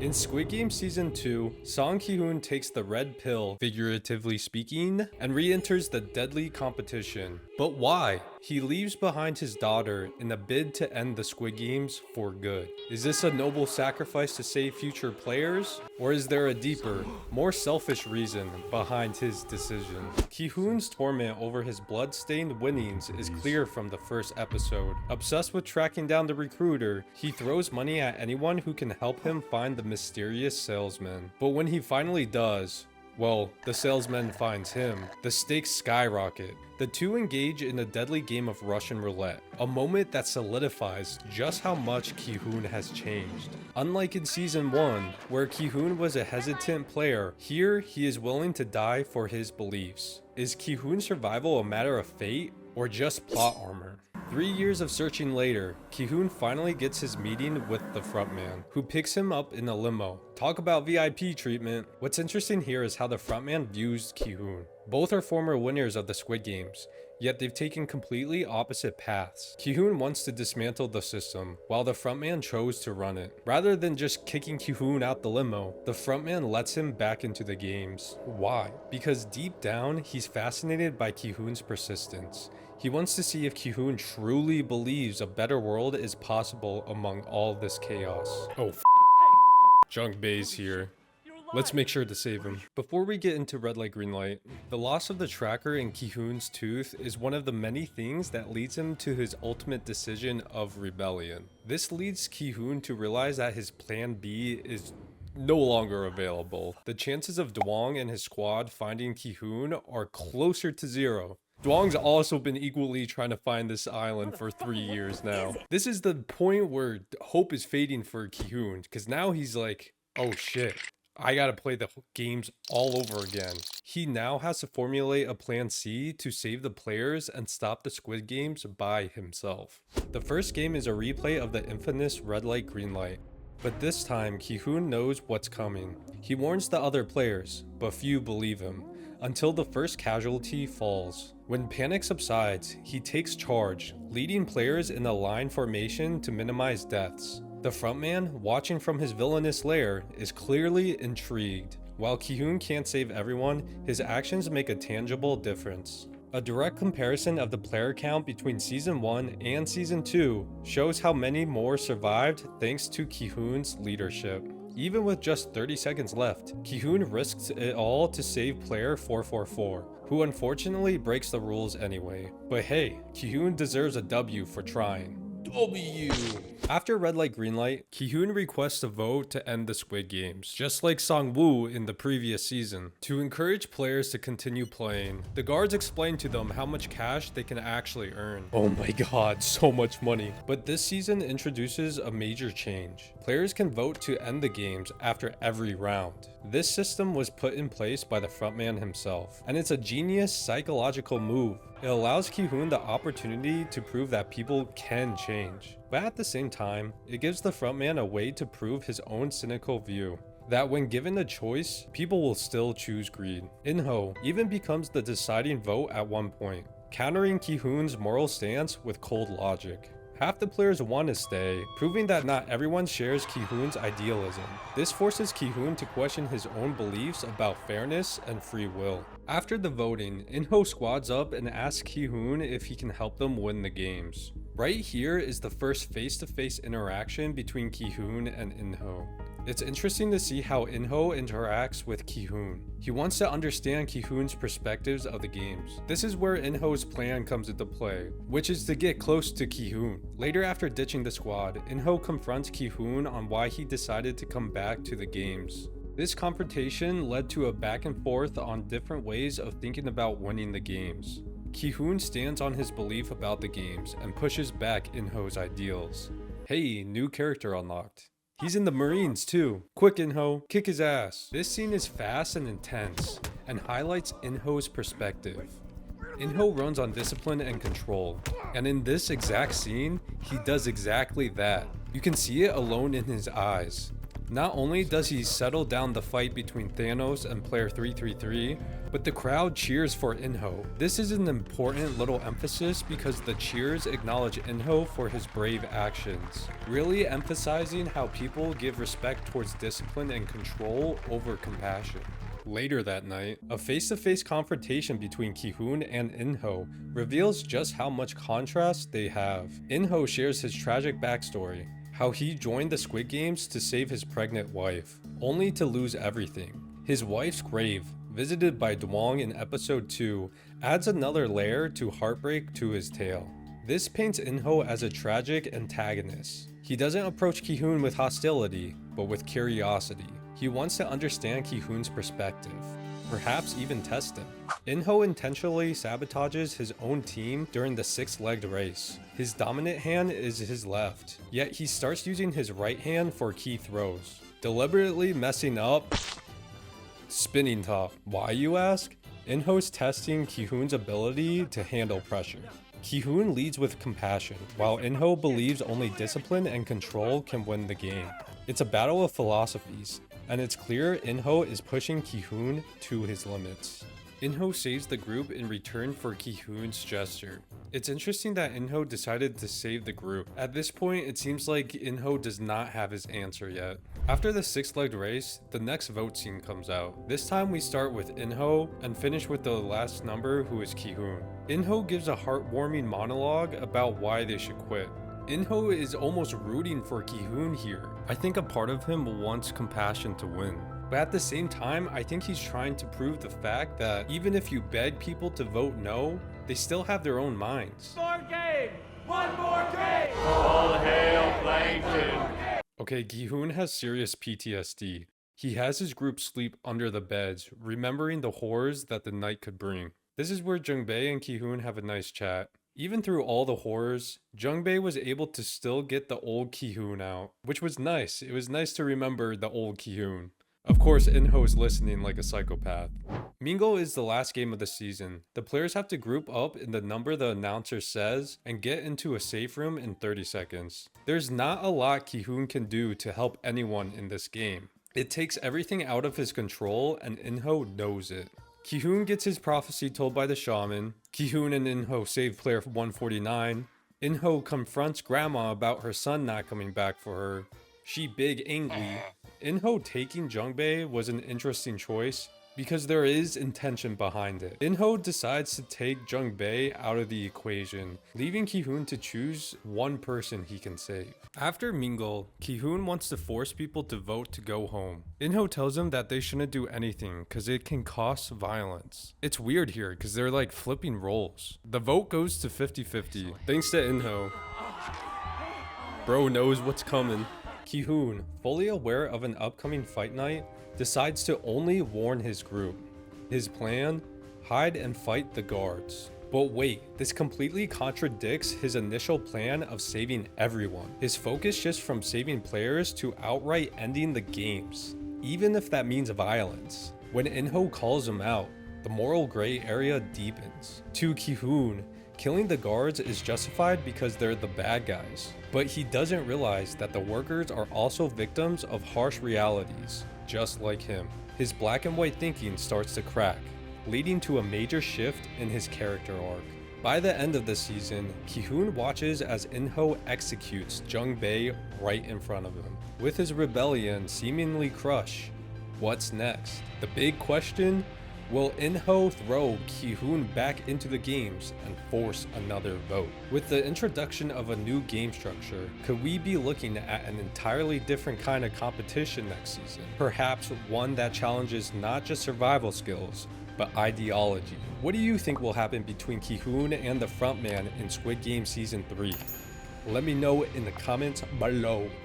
In Squid Game Season 2, Song Gi-hun takes the red pill, figuratively speaking, and re-enters the deadly competition. But why? He leaves behind his daughter in a bid to end the Squid Games for good. Is this a noble sacrifice to save future players? Or is there a deeper, more selfish reason behind his decision? Gi-hun's torment over his blood-stained winnings is clear from the first episode. Obsessed with tracking down the recruiter, he throws money at anyone who can help him find the mysterious salesman. But when he finally does, well, the salesman finds him. The stakes skyrocket. The two engage in a deadly game of Russian roulette, a moment that solidifies just how much Gi-hun has changed. Unlike in Season 1, where Gi-hun was a hesitant player, here he is willing to die for his beliefs. Is Gi-hun's survival a matter of fate, or just plot armor? 3 years of searching later, Gi-hun finally gets his meeting with the frontman, who picks him up in a limo. Talk about VIP treatment. What's interesting here is how the frontman views Gi-hun. Both are former winners of the Squid Games, yet they've taken completely opposite paths. Gi-hun wants to dismantle the system, while the frontman chose to run it. Rather than just kicking Gi-hun out the limo, the frontman lets him back into the games. Why? Because deep down, he's fascinated by Gi-hun's persistence. He wants to see if Gi-hun truly believes a better world is possible among all this chaos. Oh, Junk Bay's here. Let's make sure to save him. Before we get into red light, green light, the loss of the tracker in Gi-hun's tooth is one of the many things that leads him to his ultimate decision of rebellion. This leads Gi-hun to realize that his plan B is no longer available. The chances of Dwong and his squad finding Gi-hun are closer to zero. Dwong's also been equally trying to find this island for 3 years now. This is the point where hope is fading for Gi-hun, because now he's like, oh shit, I gotta play the games all over again. He now has to formulate a plan C to save the players and stop the Squid Games by himself. The first game is a replay of the infamous red light, green light. But this time, Gi-hun knows what's coming. He warns the other players, but few believe him, until the first casualty falls. When panic subsides, he takes charge, leading players in a line formation to minimize deaths. The frontman, watching from his villainous lair, is clearly intrigued. While Gi-hun can't save everyone, his actions make a tangible difference. A direct comparison of the player count between Season 1 and Season 2 shows how many more survived thanks to Gi-hun's leadership. Even with just 30 seconds left, Gi-hun risks it all to save player 444, who unfortunately breaks the rules anyway. But hey, Gi-hun deserves a W for trying. W! After red light, green light, Gi-hun requests a vote to end the Squid Games, just like Sang-woo in the previous season. To encourage players to continue playing, the guards explain to them how much cash they can actually earn. Oh my god, so much money. But this season introduces a major change. Players can vote to end the games after every round. This system was put in place by the frontman himself, and it's a genius psychological move. It allows Gi-hun the opportunity to prove that people can change. But at the same time, it gives the frontman a way to prove his own cynical view. That when given a choice, people will still choose greed. In-ho even becomes the deciding vote at one point, countering Gi-hun's moral stance with cold logic. Half the players want to stay, proving that not everyone shares Gi-hun's idealism. This forces Gi-hun to question his own beliefs about fairness and free will. After the voting, In-ho squads up and asks Gi-hun if he can help them win the games. Right here is the first face-to-face interaction between Gi-hun and In-ho. It's interesting to see how In-ho interacts with Gi-hun. He wants to understand Gi-hun's perspectives of the games. This is where In-ho's plan comes into play, which is to get close to Gi-hun. Later, after ditching the squad, In-ho confronts Gi-hun on why he decided to come back to the games. This confrontation led to a back and forth on different ways of thinking about winning the games. Gi-hun stands on his belief about the games and pushes back In-ho's ideals. Hey, new character unlocked. He's in the Marines too. Quick, In-ho, kick his ass. This scene is fast and intense and highlights In-ho's perspective. In-ho runs on discipline and control, and in this exact scene, he does exactly that. You can see it alone in his eyes. Not only does he settle down the fight between Thanos and player 333, but the crowd cheers for In-ho. This is an important little emphasis because the cheers acknowledge In-ho for his brave actions, really emphasizing how people give respect towards discipline and control over compassion. Later that night, a face-to-face confrontation between Gi-hun and In-ho reveals just how much contrast they have. In-ho shares his tragic backstory, how he joined the Squid Games to save his pregnant wife, only to lose everything. His wife's grave, visited by Dwong in episode 2, adds another layer to heartbreak to his tale. This paints In-ho as a tragic antagonist. He doesn't approach Gi-hun with hostility, but with curiosity. He wants to understand Gi-hun's perspective, perhaps even test him. In-ho intentionally sabotages his own team during the 6-legged race. His dominant hand is his left, yet he starts using his right hand for key throws, deliberately messing up spinning top. Why, you ask? In-ho's testing Gi-hun's ability to handle pressure. Gi-hun leads with compassion, while In-ho believes only discipline and control can win the game. It's a battle of philosophies, and it's clear In-ho is pushing Gi-hun to his limits. In-ho saves the group in return for Gi-hun's gesture. It's interesting that In-ho decided to save the group. At this point, it seems like In-ho does not have his answer yet. After the 6-legged race, the next vote scene comes out. This time we start with In-ho and finish with the last number, who is Gi-hun. In-ho gives a heartwarming monologue about why they should quit. In-ho is almost rooting for Gi-hun here. I think a part of him wants compassion to win. But at the same time, I think he's trying to prove the fact that even if you beg people to vote no, they still have their own minds. More game! One more game! All hail Plankton! Okay, Gi-hun has serious PTSD. He has his group sleep under the beds, remembering the horrors that the night could bring. This is where Jung-bae and Gi-hun have a nice chat. Even through all the horrors, Jung-bae was able to still get the old Gi-hun out, which was nice. It was nice to remember the old Gi-hun. Of course, In-ho is listening like a psychopath. Mingle is the last game of the season. The players have to group up in the number the announcer says and get into a safe room in 30 seconds. There's not a lot Gi-hun can do to help anyone in this game. It takes everything out of his control, and In-ho knows it. Gi-hun gets his prophecy told by the shaman. Gi-hun and In-ho save player 149. In-ho confronts grandma about her son not coming back for her. She big angry. In-ho taking Jung-bae was an interesting choice because there is intention behind it. In-ho decides to take Jung-bae out of the equation, leaving Gi-hun to choose one person he can save. After Mingle, Gi-hun wants to force people to vote to go home. In-ho tells them that they shouldn't do anything because it can cost violence. It's weird here because they're like flipping roles. The vote goes to 50-50, thanks to In-ho. Bro knows what's coming. Gi-hun, fully aware of an upcoming fight night, decides to only warn his group. His plan? Hide and fight the guards. But wait, this completely contradicts his initial plan of saving everyone. His focus shifts from saving players to outright ending the games, even if that means violence. When In-ho calls him out, the moral gray area deepens. To Gi-hun, killing the guards is justified because they're the bad guys. But he doesn't realize that the workers are also victims of harsh realities, just like him. His black and white thinking starts to crack, leading to a major shift in his character arc. By the end of the season, Gi-hun watches as In-ho executes Jung-bae right in front of him. With his rebellion seemingly crushed, what's next? The big question? Will In-ho throw Gi-hun back into the games and force another vote? With the introduction of a new game structure, could we be looking at an entirely different kind of competition next season? Perhaps one that challenges not just survival skills, but ideology. What do you think will happen between Gi-hun and the Frontman in Squid Game Season 3? Let me know in the comments below.